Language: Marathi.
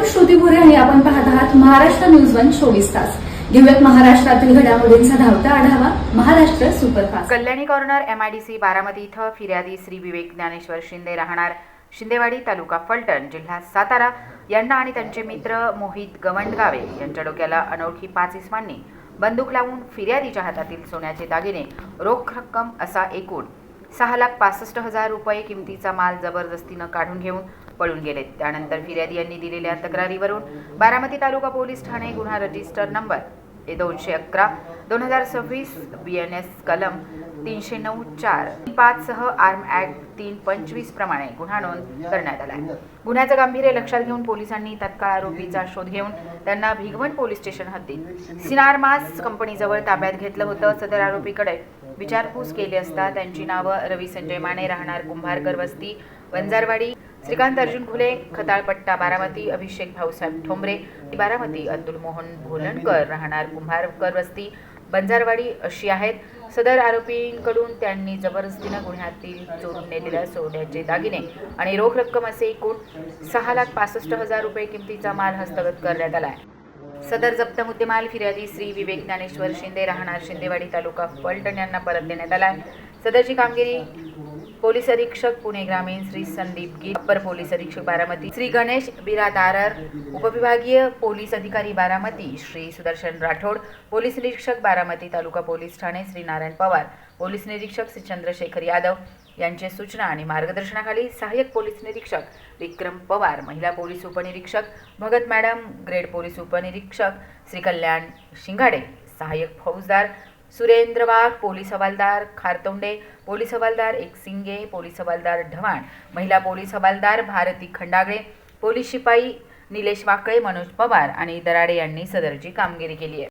मी श्रुती भुरे आणि आपण पाहत आहात महाराष्ट्र न्यूज 1 24 तास. घेऊयात महाराष्ट्रातील घडामोडींचा धावता आढावा. Maharashtra superfast. Kalyani corner MIDC Baramati इथं फिर्यादी श्री विवेक ज्ञानेश्वर शिंदे राहणार शिंदेवाडी तालुका फलटण जिल्हा सातारा यांना आणि त्यांचे मित्र मोहित गवंडगावे यांच्या डोक्याला अनोळखी 5 इसमांनी बंदूक लावून फिर्यादीच्या हातातील सोन्याचे दागिने रोख रक्कम असा एकूण 6,65,000 रुपये किमतीचा माल जबरदस्तीनं काढून घेऊन पळून गेले. त्यानंतर फिर्यादी यांनी दिलेल्या तक्रारीवरून बारामती तालुका पोलीस ठाणे गुन्हा रजिस्टर नंबर 211/2026 BNS कलम 309(4)5 सह आर्म ॲक्ट 325 प्रमाणे गुन्हा नोंद करण्यात आला आहे. गुन्ह्याचं गांभीर्य लक्षात घेऊन पोलिसांनी तत्काळ आरोपीचा शोध घेऊन त्यांना भिगवण पोलीस स्टेशन हद्दीत सिनारमास कंपनीजवळ ताब्यात घेतलं होतं. सदर आरोपीकडे विचारपूस केली असता त्यांची नावं रवी संजय माने राहणार कुंभारकर वस्ती वंजारवाडी, श्रीकांत अर्जुन घुले खताळपट्टा बारामती, अभिषेक भाऊसाहेब ठोंबरे बारामती, अतुल मोहन भोलणकर राहणार कुंभारकर वस्ती बंजारवाडी अशी आहेत. सदर आरोपींकडून त्यांनी जबरदस्तीनं गुन्ह्यातील चोरून नेलेल्या सोन्याचे दागिने आणि रोख रक्कम असे एकूण 6,65,000 रुपये किमतीचा माल हस्तगत करण्यात आला आहे. सदर जप्त मुद्देमाल फिर्यादी श्री विवेक ज्ञानेश्वर शिंदे राहणार शिंदेवाडी तालुका फलटण यांना परत देण्यात आला आहे. सदरची कामगिरी पोलीस अधीक्षक पुणे ग्रामीण श्री संदीप गी, अप्पर पोलीस अधीक्षक बारामती श्री गणेश बिरादारर, उपविभागीय पोलीस अधिकारी बारामती श्री सुदर्शन राठोड, पोलीस निरीक्षक बारामती तालुका पोलीस ठाणे श्री नारायण पवार, पोलीस निरीक्षक श्री चंद्रशेखर यादव यांचे सूचना आणि मार्गदर्शनाखाली सहाय्यक पोलीस निरीक्षक विक्रम पवार, महिला पोलीस उपनिरीक्षक भगत मॅडम, ग्रेड पोलीस उपनिरीक्षक श्री कल्याण शिंगाडे, सहाय्यक फौजदार सुरेंद्र वाघ, पोलीस हवालदार खारतोंडे, पोलीस हवालदार एकसिंगे, पोलीस हवालदार ढवाण, महिला पोलीस हवालदार भारती खंडागळे, पोलीस शिपाई निलेश वाकळे, मनोज पवार आणि दराडे यांनी सदरची कामगिरी केली आहे.